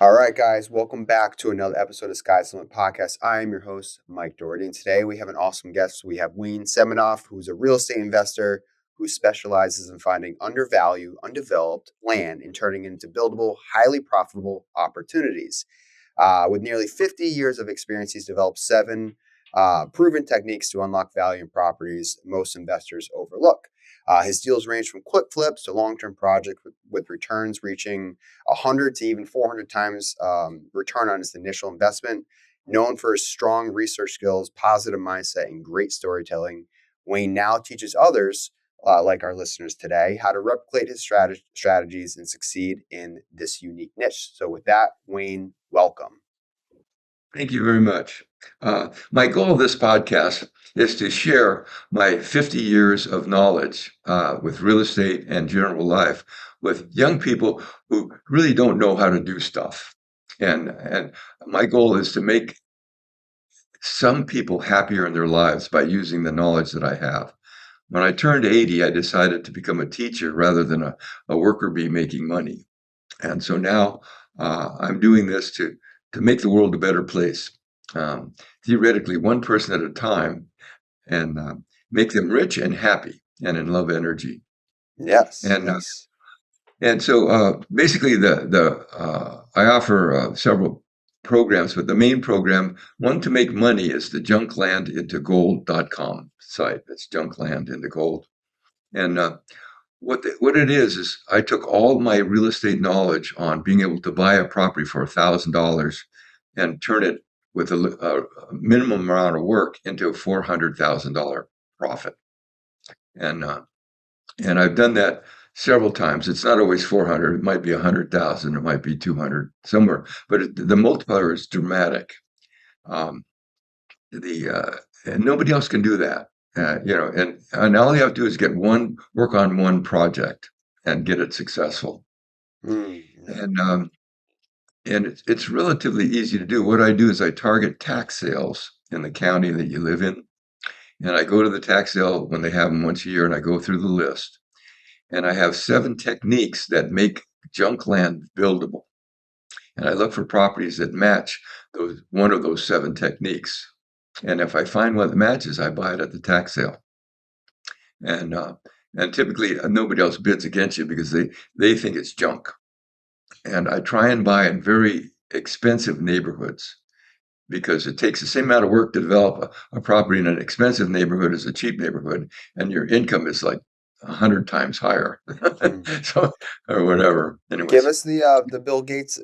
All right, guys, welcome back to another episode of Sky's the Limit Podcast. I am your host, Mike Doherty, and today we have an awesome guest. We have Wayne Seminoff, who's a real estate investor who specializes in finding undervalued, undeveloped land and turning it into buildable, highly profitable opportunities. With nearly 50 years of experience, he's developed seven proven techniques to unlock value in properties most investors overlook. His deals range from quick flips to long-term projects with returns reaching 100 to even 400 times return on his initial investment. Known for his strong research skills, positive mindset, and great storytelling, Wayne now teaches others, like our listeners today, how to replicate his strategies and succeed in this unique niche. So with that, Wayne, welcome. Thank you very much. My goal of this podcast is to share my 50 years of knowledge with real estate and general life with young people who really don't know how to do stuff. And my goal is to make some people happier in their lives by using the knowledge that I have. When I turned 80, I decided to become a teacher rather than a worker bee making money. And so now I'm doing this to make the world a better place, theoretically, one person at a time, and make them rich and happy and in love energy. Yes, And yes. and so basically, I offer several programs, but the main program, one to make money, is the junklandintogold.com site. That's junkland into gold. And what it is I took all my real estate knowledge on being able to buy a property for $1,000 and turn it with a minimum amount of work into a $400,000 profit. And and I've done that several times. It's not always 400. It might be 100,000. It might be 200 somewhere, but the multiplier is dramatic. Um, and nobody else can do that. And all you have to do is work on one project and get it successful. Mm, And it's relatively easy to do. What I do is I target tax sales in the county that you live in, and I go to the tax sale when they have them once a year, and I go through the list, and I have 7 techniques that make junk land buildable, and I look for properties that match one of those 7 techniques. And if I find one that matches, I buy it at the tax sale. And typically nobody else bids against you because they think it's junk. And I try and buy in very expensive neighborhoods because it takes the same amount of work to develop a property in an expensive neighborhood as a cheap neighborhood, and your income is like 100 times higher. mm. So, or whatever. Give Anyways, us the Bill Gates.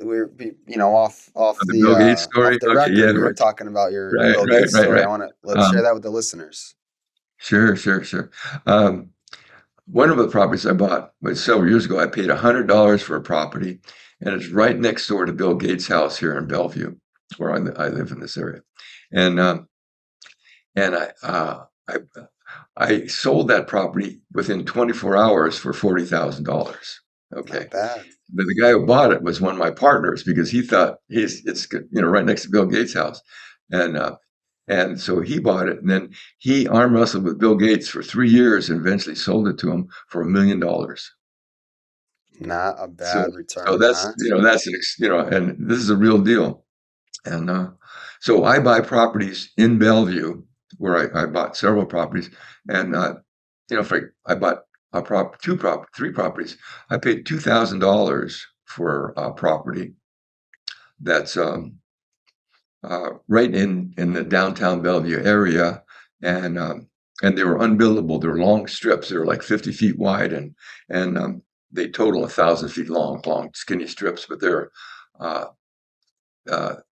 Off the Bill Gates off story. the Okay, yeah, record. We were right, talking about your right, Bill right, Gates right, story. right. Let's share Um, that with the listeners. sure, sure, sure. Um, One of the properties I bought was several years ago. I paid $100 for a property, and it's right next door to Bill Gates' house here in Bellevue, where I live in this area. And and I sold that property within 24 hours for $40,000. Not Okay, bad. but the guy who bought it was one of my partners because he thought it's right next to Bill Gates' house, and and so he bought it, and then he arm wrestled with Bill Gates for 3 years and eventually sold it to him for $1 million. Not a So, bad so return, that's huh? and this is a real deal. And so I buy properties in Bellevue where I bought several properties, and if I bought three properties, I paid $2,000 for a property that's right in the downtown Bellevue area, and and they were unbuildable. They were long strips. They were like 50 feet wide, and they total 1,000 feet long skinny strips. But they're uh,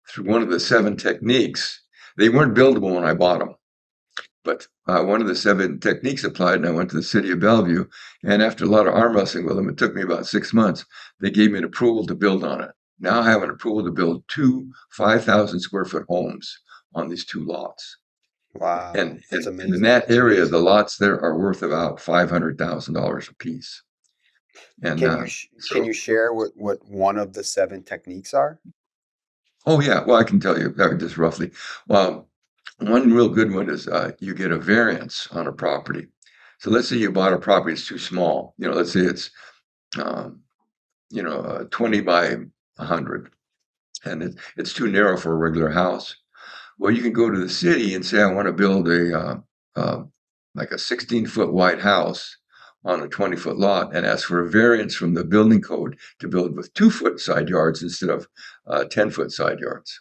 through one of the 7 techniques. They weren't buildable when I bought them, but one of the 7 techniques applied, and I went to the city of Bellevue. And after a lot of arm wrestling with them, it took me about 6 months. They gave me an approval to build on it. Now I have an approval to build 2 5,000 square foot homes on these 2 lots. Wow, that's And in amazing. that area, the lots there are worth about $500,000 a piece. And Can so, you share what one of the 7 techniques are? oh yeah, well I can tell you just roughly. Well, one real good one is you get a variance on a property. So let's say you bought a property that's too small. Let's say it's um, 20 by 100. and it's too narrow for a regular house. Well, you can go to the city and say, I want to build uh, like a 16-foot wide house on a 20-foot lot and ask for a variance from the building code to build with 2-foot side yards instead of 10-foot side yards.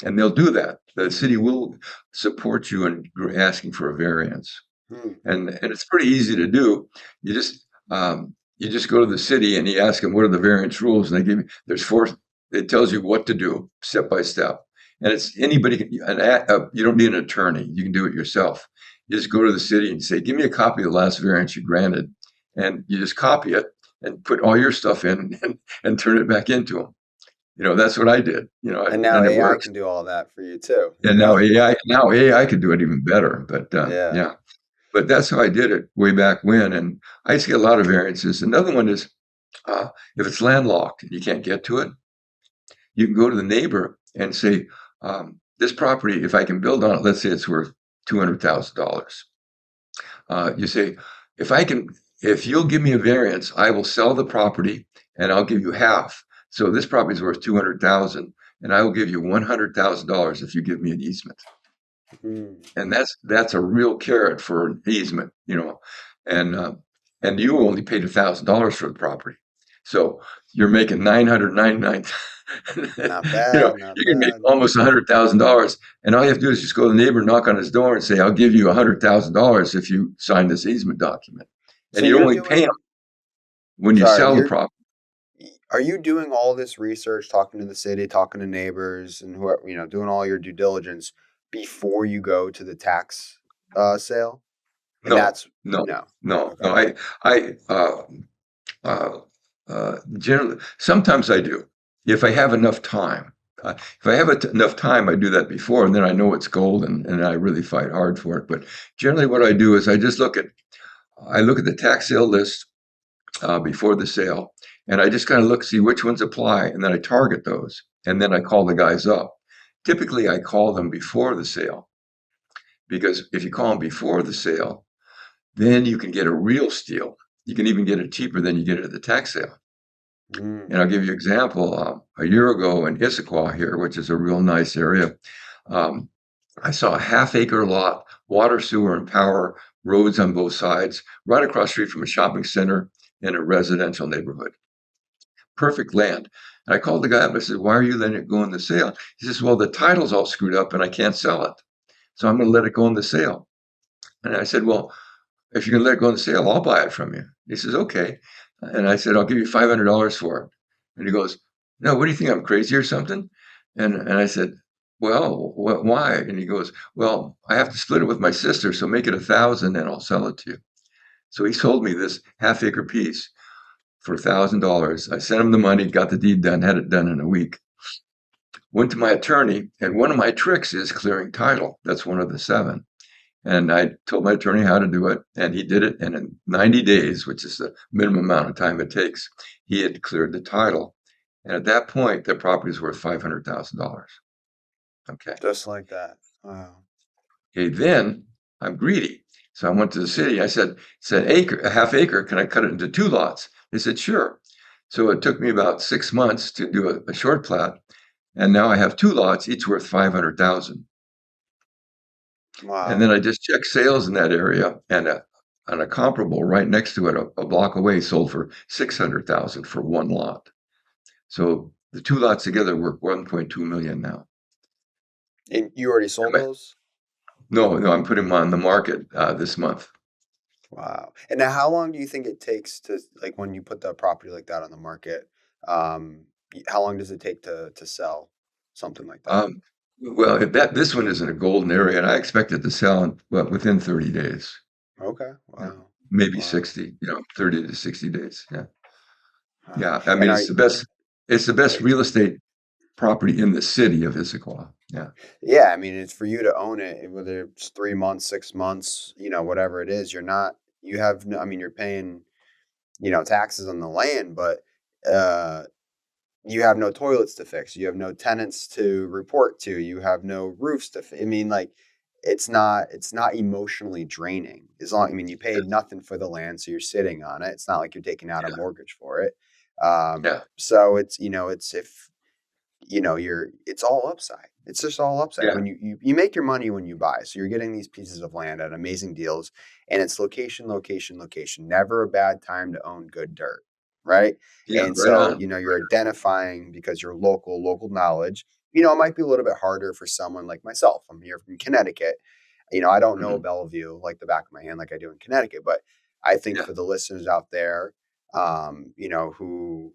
And they'll do that. The city will support you in asking for a variance. Hmm. And it's pretty easy to do. You just go to the city and you ask them what are the variance rules, and they give you there's four. It tells you what to do step by step, and it's anybody. You don't need an attorney. You can do it yourself. You just go to the city and say, "Give me a copy of the last variance you granted," and you just copy it and put all your stuff in and turn it back into them. That's what I did. And now And it AI works. can do all that for you too, And now AI could do it even better. But Yeah. yeah. But that's how I did it way back when. And I used to get a lot of variances. Another one is if it's landlocked and you can't get to it, you can go to the neighbor and say, this property, if I can build on it, let's say it's worth $200,000. You say, if you'll give me a variance, I will sell the property and I'll give you half. So this property is worth 200,000 and I will give you $100,000 if you give me an easement. Hmm. And that's a real carrot for an easement. And and you only paid $1,000 for the property, so you're making 999. Not bad, not You can make bad. almost $100,000, and all you have to do is just go to the neighbor, knock on his door, and say, "I'll give you $100,000 if you sign this easement document," So and you you're only pay him doing, when you sorry, sell the property. are you doing all this research, talking to the city, talking to neighbors, and who doing all your due diligence before you go to the tax sale? And No, that's no, no. no. Okay. I generally, sometimes I do. If I have enough time. If I have enough time, I do that before, and then I know it's gold, and I really fight hard for it. But generally, what I do is I look at the tax sale list before the sale, and I just kind of see which ones apply, and then I target those, and then I call the guys up. Typically, I call them before the sale because if you call them before the sale, then you can get a real steal. You can even get it cheaper than you get it at the tax sale. Mm. And I'll give you an example. A year ago in Issaquah here, which is a real nice area, um, I saw a half-acre lot, water, sewer, and power, roads on both sides, right across the street from a shopping center in a residential neighborhood. Perfect land. And I called the guy up. I said, "Why are you letting it go on the sale?" He says, "Well, the title's all screwed up and I can't sell it. So I'm going to let it go on the sale." And I said, "Well, if you're going to let it go on the sale, I'll buy it from you." He says, "Okay." And I said, "I'll give you $500 for it." And he goes, "No, what do you think? I'm crazy or something?" And I said, "Well, why?" And he goes, "Well, I have to split it with my sister, so make it 1,000 and I'll sell it to you." So he sold me this half-acre piece for $1,000. I sent him the money, got the deed done, had it done in a week. Went to my attorney, and one of my tricks is clearing title. That's one of the 7. And I told my attorney how to do it, and he did it. And in 90 days, which is the minimum amount of time it takes, he had cleared the title. And at that point, the property is worth $500,000. Okay. Just like that. Wow. Okay. Then I'm greedy. So I went to the city. I said acre, a half acre. Can I cut it into 2 lots? They said, sure. So it took me about 6 months to do a short plat. And now I have 2 lots, each worth 500,000. And Wow. then I just checked sales in that area, and a comparable right next to it, a block away, sold for 600,000 for one lot. So the 2 lots together were 1.2 million now. And you already sold those? No, no, I'm putting them on the market this month. Wow. And now how long do you think it takes to, like, when you put the property like that on the market, how long does it take to sell something like that? Um, well, this one is in a golden area, and I expect it to sell within 30 days. Okay. Yeah, Wow. maybe Wow. 60. 30 to 60 days. Yeah, Wow. yeah. I mean, And it's the best. It's the best real estate property in the city of Issaquah. Yeah, yeah, I mean, it's for you to own it, whether it's 3 months, 6 months, whatever it is, you have no, I mean, you're paying, taxes on the land, but, uh, you have no toilets to fix. You have no tenants to report to. You have no roofs I mean, like, it's not emotionally draining. I mean, you paid nothing for the land, so you're sitting on it. It's not like you're taking out a yeah, mortgage for it. yeah. So it's, it's all upside. It's just all upside. Yeah. When you make your money when you buy. So you're getting these pieces of land at amazing deals, and it's location, location, location. Never a bad time to own good dirt, right? Yeah. And Right so, on. you're identifying because you're local knowledge. It might be a little bit harder for someone like myself. I'm here from Connecticut. I don't know Mhm. Bellevue like the back of my hand like I do in Connecticut, but I think Yeah. for the listeners out there, who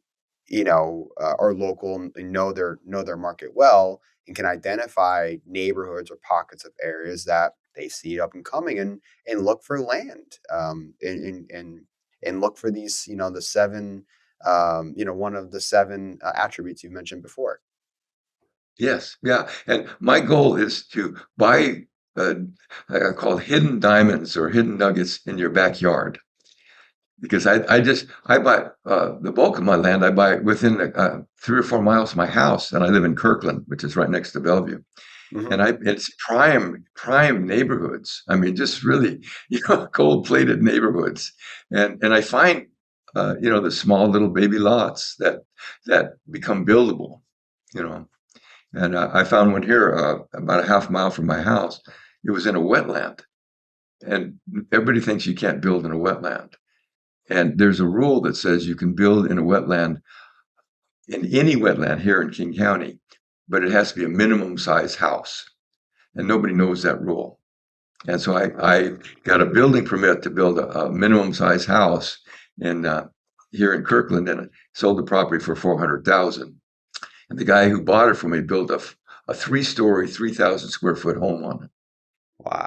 are local and know their market well and can identify neighborhoods or pockets of areas that they see up and coming and look for land and look for these the seven one of the seven attributes you mentioned before. Yes. Yeah. And my goal is to buy uh, called hidden diamonds or hidden nuggets in your backyard. Because I buy the bulk of my land. I buy within 3 or 4 miles of my house, and I live in Kirkland, which is right next to Bellevue. Hmm. And it's prime neighborhoods. I mean, just really, gold-plated neighborhoods. And I find, the small little baby lots that become buildable. You know, and I found one here about a half mile from my house. It was in a wetland, and everybody thinks you can't build in a wetland. And there's a rule that says you can build in a wetland, in any wetland here in King County, but it has to be a minimum size house. And nobody knows that rule. And so I got a building permit to build a minimum size house in here in Kirkland, and sold the property for 400,000. And the guy who bought it from me built a 3-story, 3,000 square foot home on it.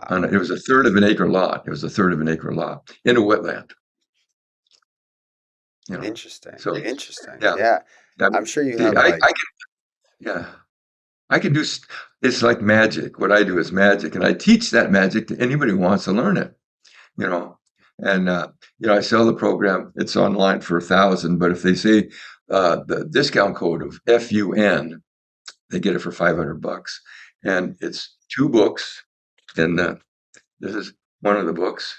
And Wow. it was a third of an acre lot. It was a third of an acre lot in a wetland. You know, Interesting. so Interesting. yeah, Yeah. I I'm mean, sure you see, have like. I can, yeah. I can do, it's like magic. What I do is magic. And I teach that magic to anybody who wants to learn it, you know. And, I sell the program. It's online for 1,000. But if they say the discount code of FUN, they get it for $500. And it's 2 books. And this is one of the books,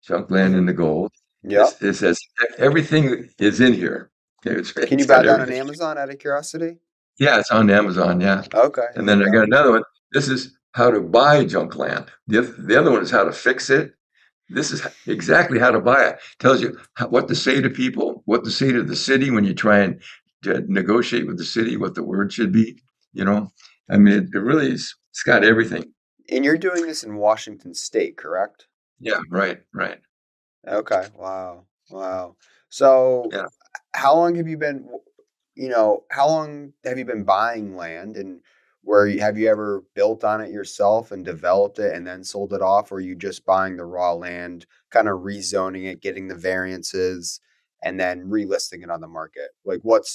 Junk Land in Hmm. the Gold. Yep. It says everything is in here. Okay, Can you it's buy got that on everything. Amazon out of curiosity? Yeah, it's on Amazon, yeah. Okay, And there then you I go. got another one. This is how to buy junk land. The other one is how to fix it. This is exactly how to buy it. Tells you what to say to people, what to say to the city when you try and to negotiate with the city, what the word should be. You know, I mean, it really is. It's got everything. And you're doing this in Washington State, correct? Yeah, right, right. Okay. Wow. Wow. So, Yeah. how long have you been, how long have you been buying land and have you ever built on it yourself and developed it and then sold it off? Or are you just buying the raw land, kind of rezoning it, getting the variances, and then relisting it on the market? Like, Yeah. what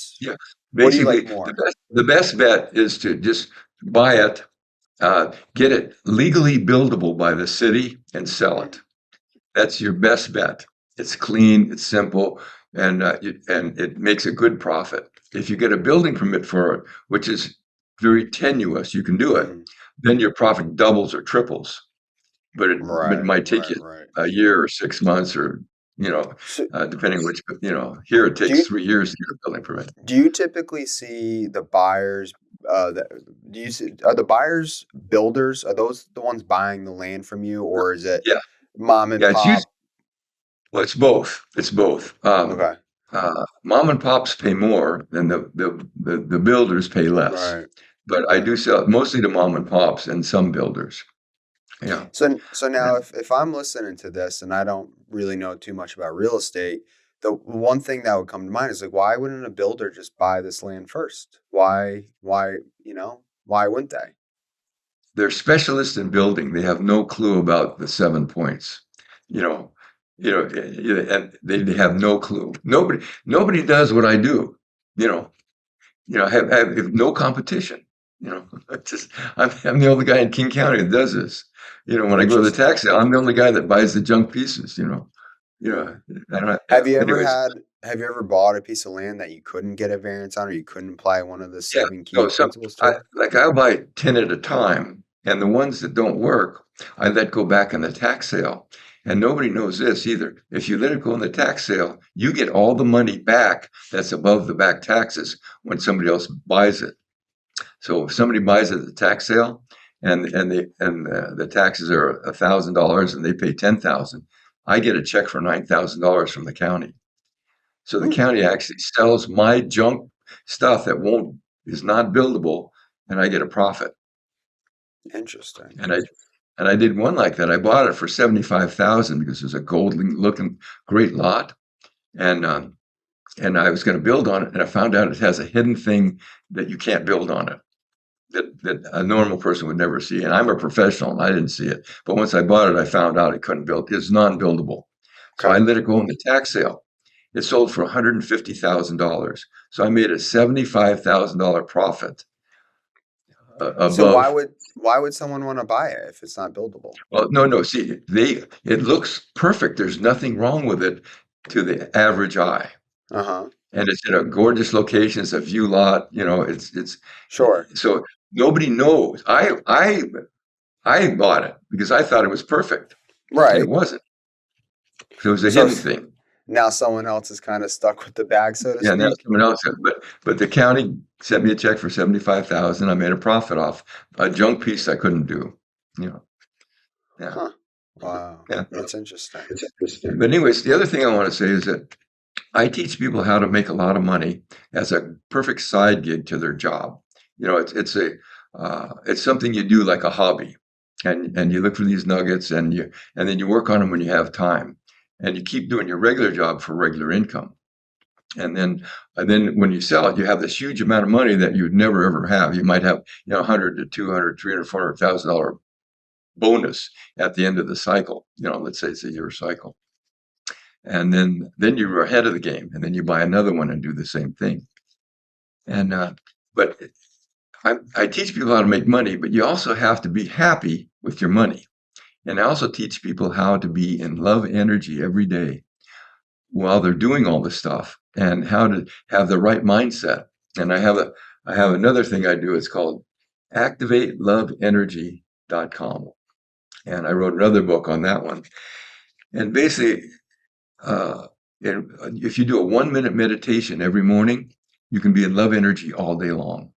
do you Basically, like more? the best bet is to just buy it, get it legally buildable by the city, and sell it. Mhm. That's your best bet. It's clean, it's simple, and it makes a good profit. If you get a building permit for it, which is very tenuous, you can do it. Mhm. Then your profit doubles or triples. But it Right, might take right, you right. a year or 6 months, or So, depending which. Here it do takes you 3 years to get a building permit. Do you typically see the buyers? That do you see? Are the buyers builders? Are those the ones buying the land from you, or is it Yeah, mom and yeah. It's used. pop? Well, it's both. It's both. Okay, Mom and pops pay more than the builders pay less. right, But I right. do sell mostly to mom and pops and some builders. Yeah. So now, And if I'm listening to this and I don't really know too much about real estate, the one thing that would come to mind is like, why wouldn't a builder just buy this land first? Why wouldn't they? they're specialists in building. They have no clue about the 7 points. You know, and they have no clue. Nobody does what I do. You know, have no competition. It's just I'm the only guy in King County that does this. When I go to the Interesting. tax sale, I'm the only guy that buys the junk pieces. You know, I don't. Have you ever Anyways, had have you ever bought a piece of land that you couldn't get a variance on or you couldn't apply one of the yeah. seven key No, principles to? I'll buy 10 at a time, and the ones that don't work, I let go back in the tax sale. And nobody knows this either. If you let it go in the tax sale, you get all the money back that's above the back taxes when somebody else buys it. So if somebody buys it at the tax sale and the taxes are $1,000 and they pay 10,000, I get a check for $9,000 from the county. So the Hmm, county actually sells my junk stuff that won't is not buildable, and I get a profit. interesting. And I did one like that. I bought it for 75,000 because it was a gold looking great lot, and and I was going to build on it, and I found out it has a hidden thing that you can't build on it. That a normal person would never see. And I'm a professional, and I didn't see it. But once I bought it, I found out I couldn't build. It's non-buildable. So I Okay. let it go in the tax sale. It sold for $150,000. So I made a $75,000 profit So above. why would someone want to buy it if it's not buildable? Well, no, no. See, it looks perfect. There's nothing wrong with it to the average eye, Uh-huh. and it's in a gorgeous location. It's a view lot. It's Sure. so nobody knows. I bought it because I thought it was perfect, and it Right. wasn't. So it was a So hidden thing. now someone else is kind of stuck with the bag, so to Yeah, now speak. someone else. But the county sent me a check for 75,000. I made a profit off a junk piece I couldn't do. You know. Yeah. Huh. Wow. Yeah. That's interesting. It's interesting. But anyways, the other thing I want to say is that I teach people how to make a lot of money as a perfect side gig to their job. It's something you do like a hobby, and you look for these nuggets, and then you work on them when you have time, and you keep doing your regular job for regular income. And then when you sell it, you have this huge amount of money that you'd never ever have. You might have 100 to 200, 300, $400,000 bonus at the end of the cycle. Let's say it's a year cycle, and then you're ahead of the game, and then you buy another one and do the same thing. And but I teach people how to make money, but you also have to be happy with your money. And I also teach people how to be in love energy every day while they're doing all this stuff, and how to have the right mindset. And I have another thing I do. It's called activatelevenergy.com. And I wrote another book on that one. And basically, uh, if you do a 1 minute meditation every morning, you can be in love energy all day long.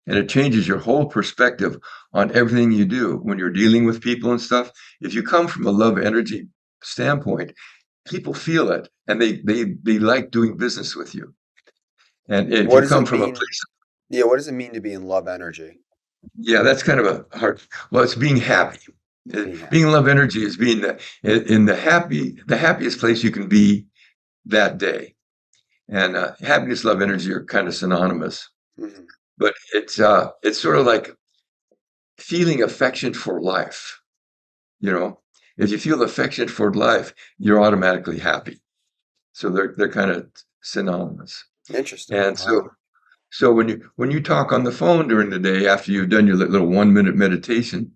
And it changes your whole perspective on everything you do when you're dealing with people and stuff. If you come from a love energy standpoint, people feel it, and they like doing business with you. And if What you does it come from a mean? place, Yeah, what does it mean to be in love energy? yeah, that's kind of a hard. Well, it's being happy. Being Being in happy. love energy is being in the happiest place you can be that day. And happiness, love, energy are kind of synonymous, Hmm. but it's sort of like feeling affection for life. You know, if you feel affection for life, you're automatically happy. So they're kind of synonymous. Interesting. And so Wow. so when you talk on the phone during the day after you've done your little 1 minute meditation,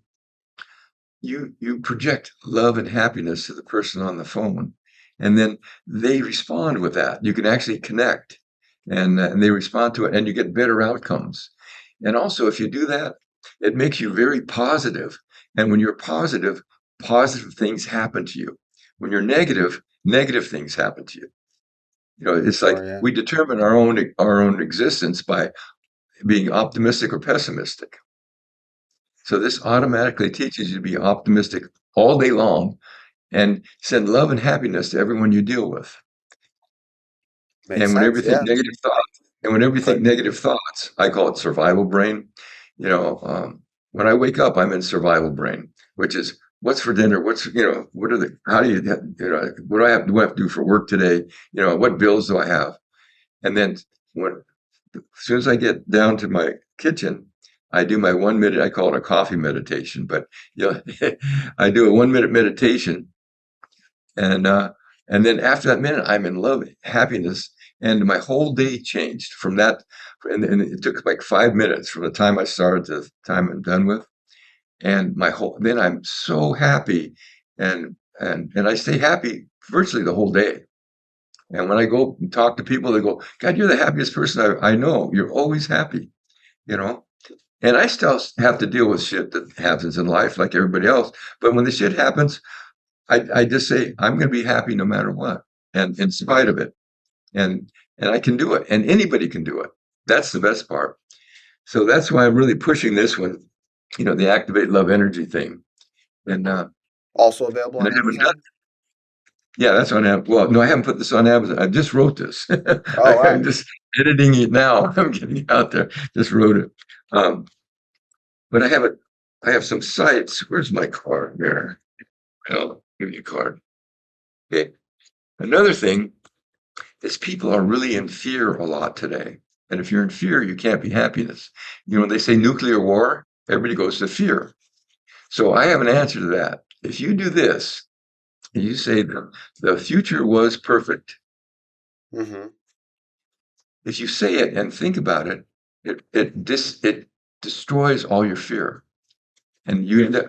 you project love and happiness to the person on the phone, and then they respond with that. You can actually connect, and they respond to it, and you get better outcomes. And also, if you do that, it makes you very positive. And when you're positive, positive things happen to you. When you're negative, negative things happen to you. It's like Sure, yeah. we determine our own existence by being optimistic or pessimistic. So this Wow. automatically teaches you to be optimistic all day long and send love and happiness to everyone you deal with. Makes And whenever sense. you think Yeah. negative thoughts, and whenever you think Could negative thoughts, I call it survival brain. You know, um, when I wake up, I'm in survival brain, which is what's for dinner, what are how do what do I have to do for work today? What bills do I have? And then when as soon as I get down to my kitchen, I do my 1 minute. I call it a coffee meditation, but I do a 1 minute meditation, and and then after that minute, I'm in love, happiness, and my whole day changed from that. And it took like 5 minutes from the time I started to the time I'm done with, and then I'm so happy, and I stay happy virtually the whole day. And when I go and talk to people, they go, "God, you're the happiest person I know. You're always happy." You know, and I still have to deal with shit that happens in life like everybody else. But when the shit happens, I just say, I'm going to be happy no matter what. And in spite of it. And I can do it. And anybody can do it. That's the best part. So that's why I'm really pushing this one, the Activate Love Energy thing. And Also available and I on haven't done. Amazon? Yeah, that's on Amazon. Well, no, I haven't put this on Amazon. I just wrote this. Oh, I'm wow. just editing it now. I'm getting it out there. Just wrote it. Um, but I have some sites. Where's my card? There. I'll give you a card. Okay. Another thing is people are really in fear a lot today. And if you're in fear, you can't be happiness. When they say nuclear war, everybody goes to fear. So I have an answer to that. If you do this, and you say the future was perfect, Mm-hmm. if you say it and think about it, it destroys all your fear. And you end up,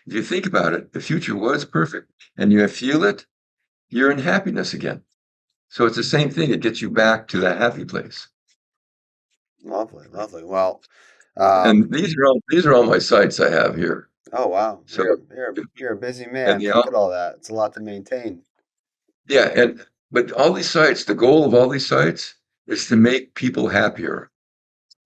if you think about it, the future was perfect, and you feel it, you're in happiness again. So it's the same thing. It gets you back to that happy place. Lovely, lovely. Well, And these are all my sites I have here. oh wow, So you're a busy and man. the Look at all that. It's a lot to maintain. yeah, but all these sites, the goal of all these sites is to make people happier.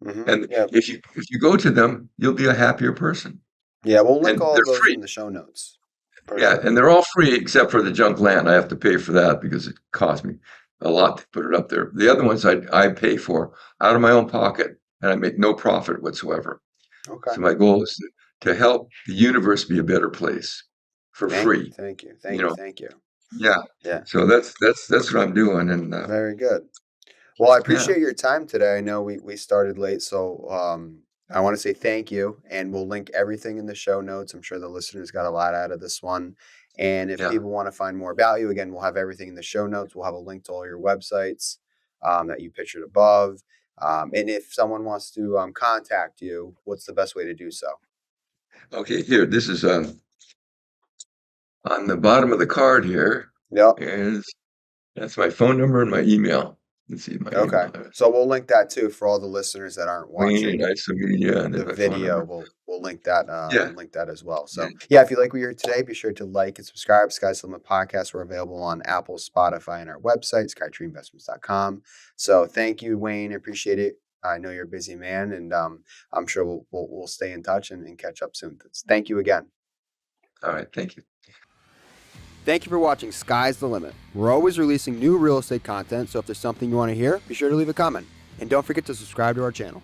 Mm-hmm. And Yeah, if you go to them, you'll be a happier person. yeah. We'll link And all they're of those free. in the show notes for Yeah, sure. and they're all free except for the junk land. I have to pay for that because it cost me a lot to put it up there. The other ones I pay for out of my own pocket, and I make no profit whatsoever. Okay. So my goal is to help the universe be a better place for Thank you, free. thank you, You thank you, know, thank you. yeah. Yeah, So that's what I'm doing, and very good. Well, I yeah, appreciate your time today. I know we started late, so I want to say thank you, and we'll link everything in the show notes. I'm sure the listeners got a lot out of this one. And if yeah. people want to find more value, again, we'll have everything in the show notes. We'll have a link to all your websites that you pictured above. And if someone wants to contact you, what's the best way to do so? Okay, here. This is on the bottom of the card here. Yep. Is That's my phone number and my email. Let's see my Okay. email there. So we'll link that too for all the listeners that aren't Wayne watching Isomedia, and the then my phone video. number. We'll link that Yeah, as well. yeah. So yeah, if you like what you heard today, be sure to like and subscribe. Sky's the Limit Podcast. We're available on Apple, Spotify, and our website, skytreeinvestments.com. So thank you, Wayne. Appreciate it. I know you're a busy man, and I'm sure we'll stay in touch and catch up soon. Thank you again. All right, thank you. Thank you for watching Sky's the Limit. We're always releasing new real estate content, so if there's something you want to hear, be sure to leave a comment. And don't forget to subscribe to our channel.